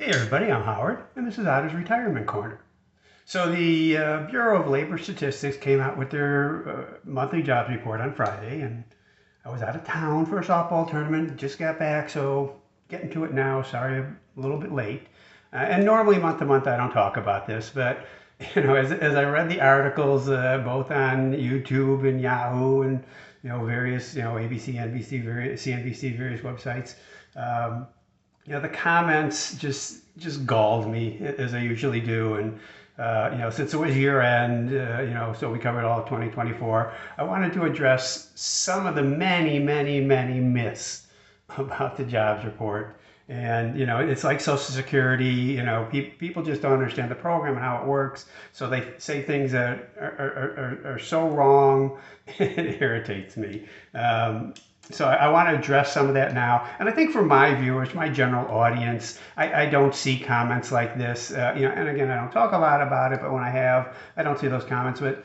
Hey everybody, I'm Howard, and this is Otter's Retirement Corner. So the Bureau of Labor Statistics came out with their monthly jobs report on Friday, and I was out of town for a softball tournament, just got back, so getting to it now. Sorry, I'm a little bit late. And normally month to month I don't talk about this, but as I read the articles both on YouTube and Yahoo and various ABC, NBC, various CNBC, various websites. Um, the comments just galled me as they usually do, and since it was year end, so we covered all of 2024. I wanted to address some of the many myths about the jobs report. And it's like Social Security. People just don't understand the program and how it works, so they say things that are so wrong. It irritates me. So I want to address some of that now. And I think for my viewers, my general audience, I don't see comments like this. And again, I don't talk a lot about it, but when I have, I don't see those comments. But,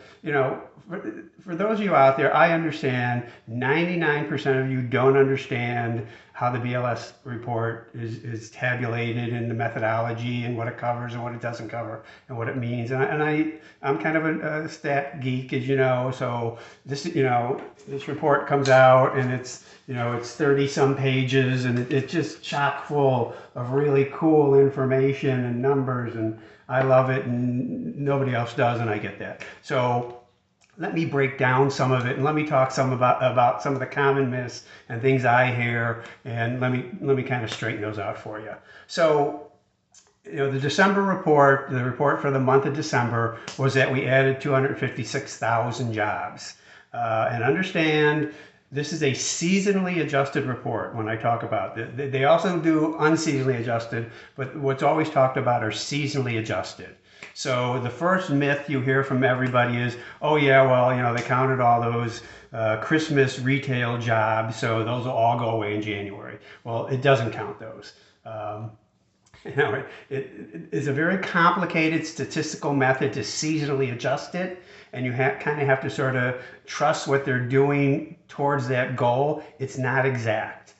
for those of you out there, I understand 99% of you don't understand how the BLS report is tabulated and the methodology and what it covers and what it doesn't cover and what it means. I'm kind of a stat geek, as you know. So this report comes out and it's 30 some pages, and it's just chock full of really cool information and numbers, and I love it, and nobody else does, and I get that. So let me break down some of it, and let me talk some about some of the common myths and things I hear, and let me kind of straighten those out for you. So the December report, the report for the month of December, was that we added 256,000 jobs. And understand, this is a seasonally adjusted report when I talk about it. They also do unseasonally adjusted, but what's always talked about are seasonally adjusted. So the first myth you hear from everybody is, oh yeah, well, they counted all those Christmas retail jobs, so those will all go away in January. Well, it doesn't count those. It is a very complicated statistical method to seasonally adjust it, and you kind of have to sort of trust what they're doing towards that goal. It's not exact.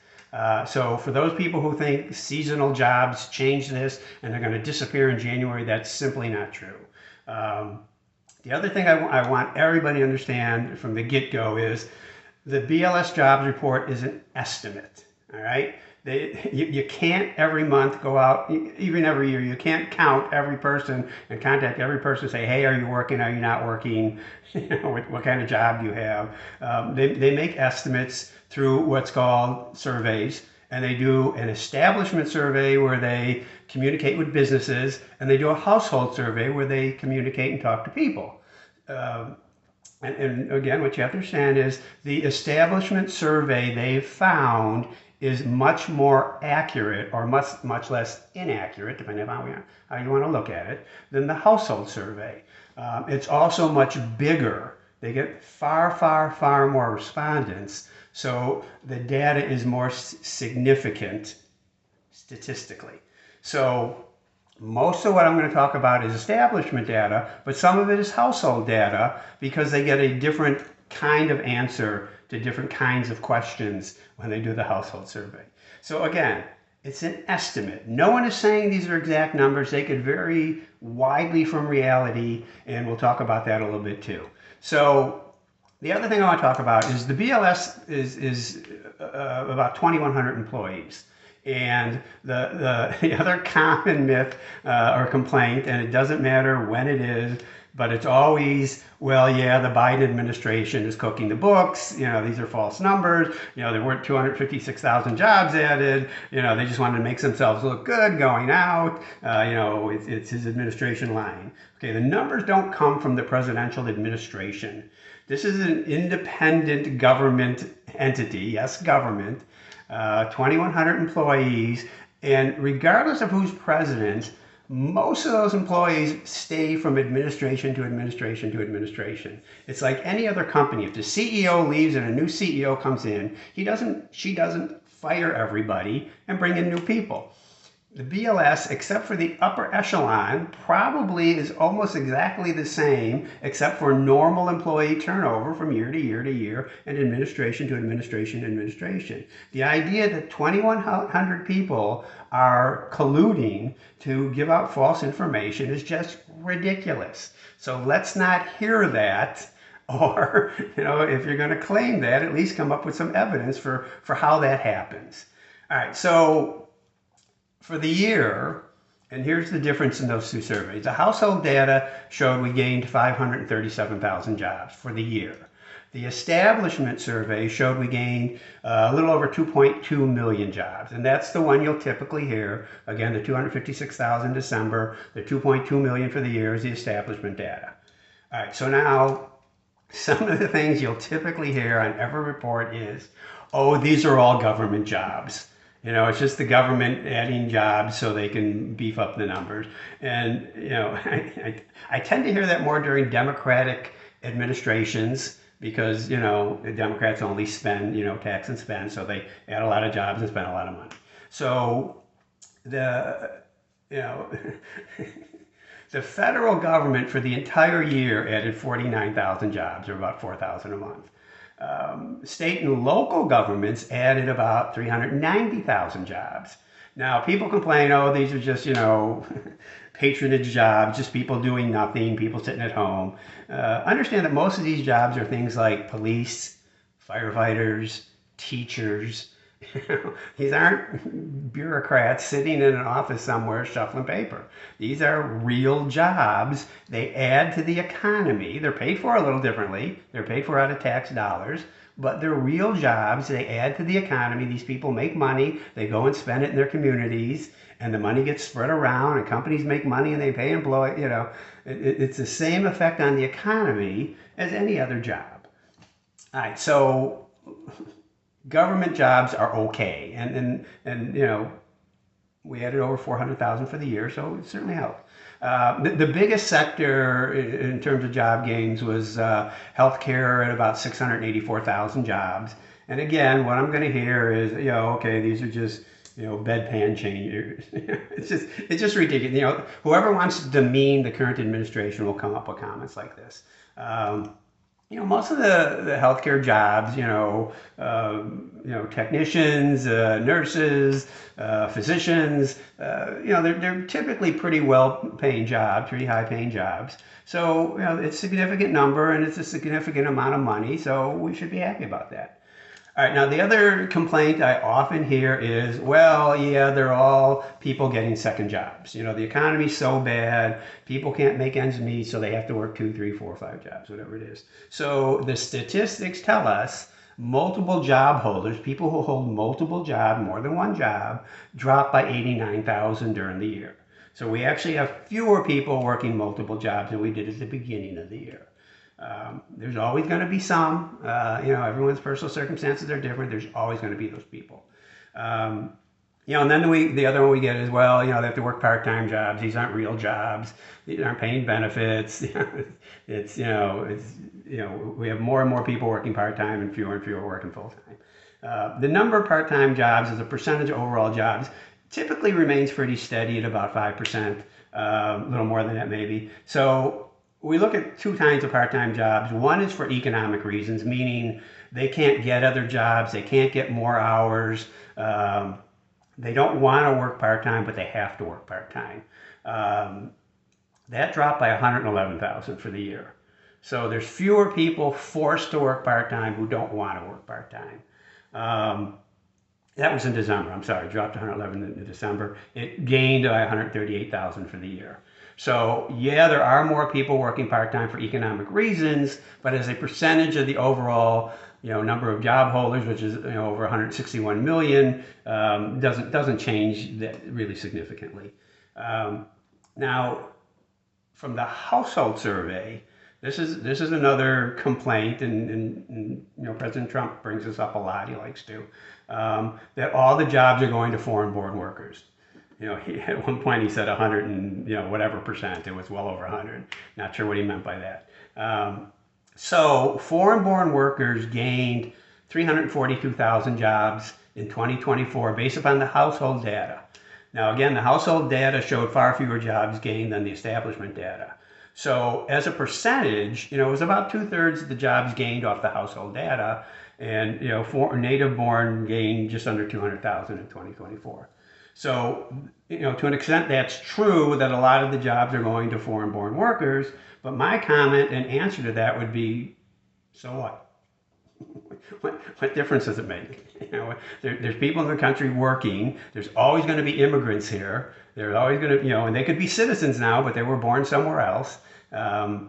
So for those people who think seasonal jobs change this and they're going to disappear in January, that's simply not true. The other thing I want everybody to understand from the get-go is the BLS jobs report is an estimate, all right? You can't every month go out, even every year, you can't count every person and contact every person and say, hey, are you working, are you not working, what kind of job do you have? They make estimates through what's called surveys, and they do an establishment survey where they communicate with businesses, and they do a household survey where they communicate and talk to people. And again, what you have to understand is the establishment survey they've found is much more accurate, or much less inaccurate, depending on how you want to look at it, than the household survey. It's also much bigger. They get far more respondents, so the data is more significant statistically. So most of what I'm going to talk about is establishment data, but some of it is household data, because they get a different kind of answer to different kinds of questions when they do the household survey. So again, it's an estimate. No one is saying these are exact numbers. They could vary widely from reality, and we'll talk about that a little bit too. So the other thing I want to talk about is the BLS is about 2,100 employees. And the other common myth or complaint, and it doesn't matter when it is, but it's always, well, yeah, the Biden administration is cooking the books. These are false numbers. There weren't 256,000 jobs added. They just wanted to make themselves look good going out. It's his administration lying. Okay, the numbers don't come from the presidential administration. This is an independent government entity. Yes, government. 2,100 employees, and regardless of who's president, most of those employees stay from administration to administration to administration. It's like any other company. If the CEO leaves and a new CEO comes in, she doesn't fire everybody and bring in new people. The BLS, except for the upper echelon, probably is almost exactly the same, except for normal employee turnover from year to year to year and administration to administration to administration. The idea that 2,100 people are colluding to give out false information is just ridiculous. So let's not hear that. Or, if you're going to claim that, at least come up with some evidence for how that happens. All right, so for the year, and here's the difference in those two surveys. The household data showed we gained 537,000 jobs for the year. The establishment survey showed we gained a little over 2.2 million jobs, and that's the one you'll typically hear. Again, the 256,000 December, the 2.2 million for the year is the establishment data. All right, so now some of the things you'll typically hear on every report is, oh, these are all government jobs. It's just the government adding jobs so they can beef up the numbers. And, I tend to hear that more during Democratic administrations because, the Democrats only spend, tax and spend, so they add a lot of jobs and spend a lot of money. So the federal government for the entire year added 49,000 jobs, or about 4,000 a month. State and local governments added about 390,000 jobs. Now, people complain, oh, these are just, patronage jobs, just people doing nothing, people sitting at home. Understand that most of these jobs are things like police, firefighters, teachers. These aren't bureaucrats sitting in an office somewhere shuffling paper. These are real jobs. They add to the economy. They're paid for a little differently. They're paid for out of tax dollars, but they're real jobs. They add to the economy. These people make money. They go and spend it in their communities, and the money gets spread around, and companies make money, and they pay employees. It's the same effect on the economy as any other job. All right, so government jobs are okay, and we added over 400,000 for the year, so it certainly helped. The biggest sector in terms of job gains was healthcare at about 684,000 jobs. And again, what I'm going to hear is, okay, these are just bedpan changers. it's just ridiculous. Whoever wants to demean the current administration will come up with comments like this. Most of the healthcare jobs, technicians, nurses, physicians, they're typically pretty well-paying jobs, pretty high-paying jobs. So, it's a significant number and it's a significant amount of money, so we should be happy about that. All right, now the other complaint I often hear is, well, yeah, they're all people getting second jobs. The economy's so bad, people can't make ends meet, so they have to work 2, 3, 4, 5 jobs, whatever it is. So the statistics tell us multiple job holders, people who hold multiple jobs, more than one job, dropped by 89,000 during the year. So we actually have fewer people working multiple jobs than we did at the beginning of the year. There's always going to be some, everyone's personal circumstances are different. There's always going to be those people. And then the other one we get is, well, they have to work part-time jobs. These aren't real jobs. These aren't paying benefits. We have more and more people working part-time and fewer working full-time. The number of part-time jobs as a percentage of overall jobs typically remains pretty steady at about 5%, a little more than that maybe. So we look at two kinds of part-time jobs. One is for economic reasons, meaning they can't get other jobs, they can't get more hours, they don't want to work part-time, but they have to work part-time. That dropped by 111,000 for the year. So there's fewer people forced to work part-time who don't want to work part-time. That was in December, I'm sorry, dropped to 111 in December. It gained by 138,000 for the year. So yeah, there are more people working part-time for economic reasons, but as a percentage of the overall number of job holders, which is over 161 million, doesn't change that really significantly. Now, from the household survey, this is another complaint, and President Trump brings this up a lot. He likes to that all the jobs are going to foreign-born workers. At one point he said 100 and whatever percent. It was well over 100. Not sure what he meant by that. So foreign-born workers gained 342,000 jobs in 2024 based upon the household data. Now, again, the household data showed far fewer jobs gained than the establishment data. So as a percentage, it was about 2/3 of the jobs gained off the household data, and for native born gained just under 200,000 in 2024. So, to an extent, that's true that a lot of the jobs are going to foreign born workers. But my comment and answer to that would be, so what? What difference does it make? There's people in the country working. There's always going to be immigrants here. There's always going to, and they could be citizens now, but they were born somewhere else. Or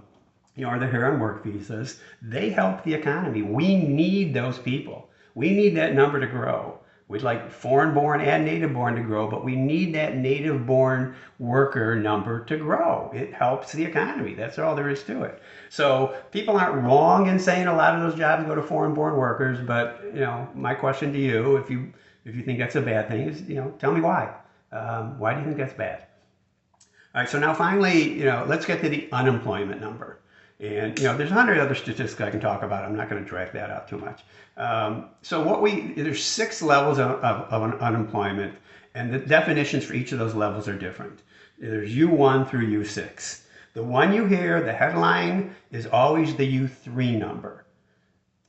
they're here on work visas. They help the economy. We need those people. We need that number to grow. We'd like foreign-born and native-born to grow, but we need that native-born worker number to grow. It helps the economy. That's all there is to it. So people aren't wrong in saying a lot of those jobs go to foreign-born workers, but my question to you, if you think that's a bad thing, is tell me why. Why do you think that's bad? All right. So now finally, let's get to the unemployment number. And there's 100 other statistics I can talk about. I'm not going to drag that out too much. So there's 6 levels of unemployment, and the definitions for each of those levels are different. There's U1 through U6. The one you hear, the headline, is always the U3 number.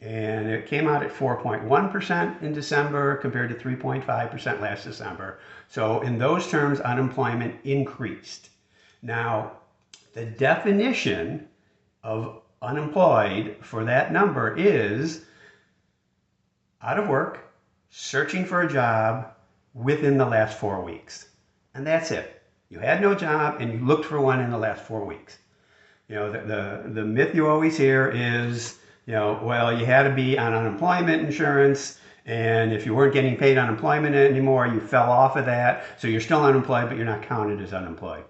And it came out at 4.1% in December compared to 3.5% last December. So in those terms, unemployment increased. Now, the definition of unemployed for that number is out of work, searching for a job within the last 4 weeks. And that's it. You had no job and you looked for one in the last 4 weeks. The myth you always hear is, well, you had to be on unemployment insurance, and if you weren't getting paid unemployment anymore, you fell off of that. So you're still unemployed, but you're not counted as unemployed.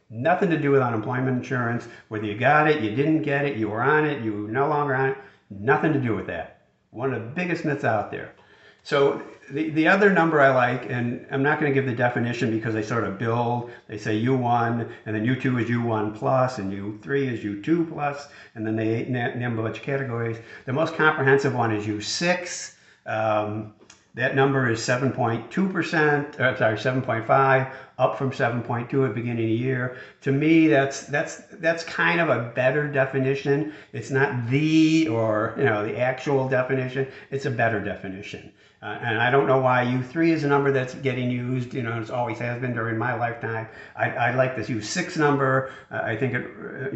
Nothing to do with unemployment insurance. Whether you got it, you didn't get it, you were on it, you were no longer on it. Nothing to do with that. One of the biggest myths out there. So the other number I like, and I'm not going to give the definition because they sort of build, they say U1, and then U2 is U1 plus, and U3 is U2 plus, and then they name a bunch of categories. The most comprehensive one is U6. That number is 7.2%, 7.5, up from 7.2 at the beginning of the year. To me, that's kind of a better definition. It's not the actual definition. It's a better definition. And I don't know why U3 is a number that's getting used. It always has been during my lifetime. I like this U6 number. I think it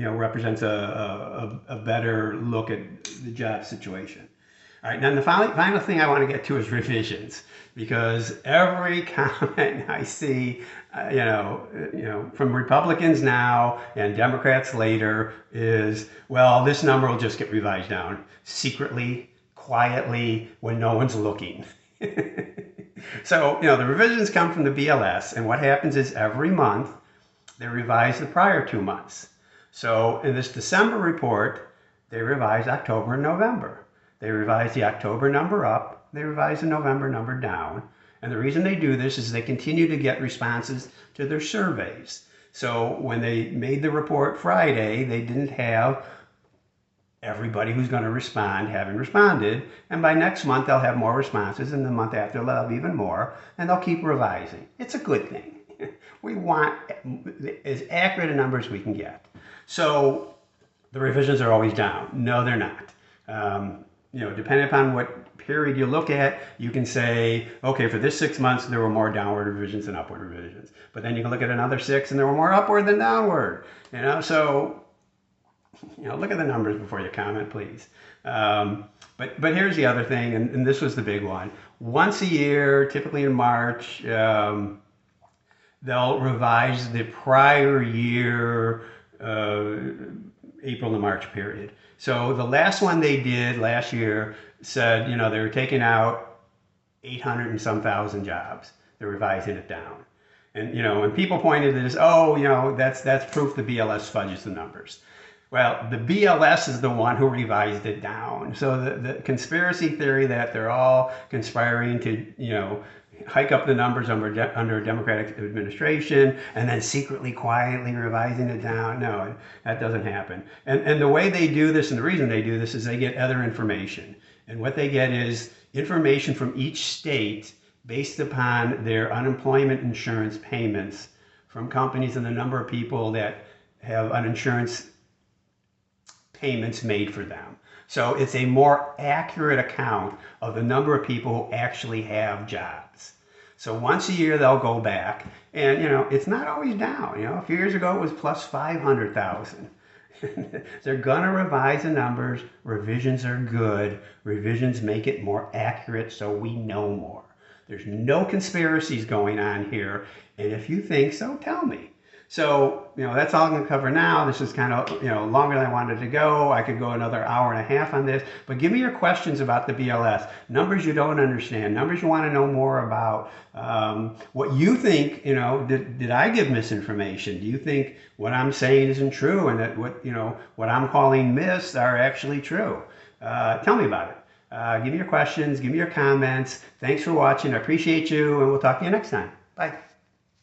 represents a better look at the job situation. All right, now the final thing I want to get to is revisions, because every comment I see, from Republicans now and Democrats later is, well, this number will just get revised down secretly, quietly, when no one's looking. So, the revisions come from the BLS, and what happens is every month they revise the prior 2 months. So in this December report, they revised October and November. They revise the October number up, they revise the November number down. And the reason they do this is they continue to get responses to their surveys. So when they made the report Friday, they didn't have everybody who's going to respond having responded. And by next month, they'll have more responses, and the month after, they'll have even more, and they'll keep revising. It's a good thing. We want as accurate a number as we can get. So the revisions are always down. No, they're not. Depending upon what period you look at, you can say, okay, for this 6 months, there were more downward revisions than upward revisions. But then you can look at another 6 and there were more upward than downward. So, look at the numbers before you comment, please. But here's the other thing, and this was the big one. Once a year, typically in March, they'll revise the prior year April to March period. So the last one they did last year said, they were taking out 800 and some thousand jobs. They're revising it down. And, when people pointed to this, that's proof the BLS fudges the numbers. Well, the BLS is the one who revised it down. So the conspiracy theory that they're all conspiring to, hike up the numbers under a Democratic administration and then secretly, quietly revising it down. No, that doesn't happen. And the way they do this, and the reason they do this, is they get other information. And what they get is information from each state based upon their unemployment insurance payments from companies and the number of people that have uninsurance payments made for them. So it's a more accurate account of the number of people who actually have jobs. So once a year they'll go back, and it's not always down. A few years ago it was plus 500,000. They're gonna revise the numbers. Revisions are good. Revisions make it more accurate so we know more. There's no conspiracies going on here, and if you think so, tell me. So, that's all I'm going to cover now. This is kind of, longer than I wanted to go. I could go another hour and a half on this, but give me your questions about the BLS. Numbers you don't understand, numbers you want to know more about, what you think, did I give misinformation? Do you think what I'm saying isn't true and that what I'm calling myths are actually true? Tell me about it. Give me your questions, give me your comments. Thanks for watching. I appreciate you, and we'll talk to you next time. Bye.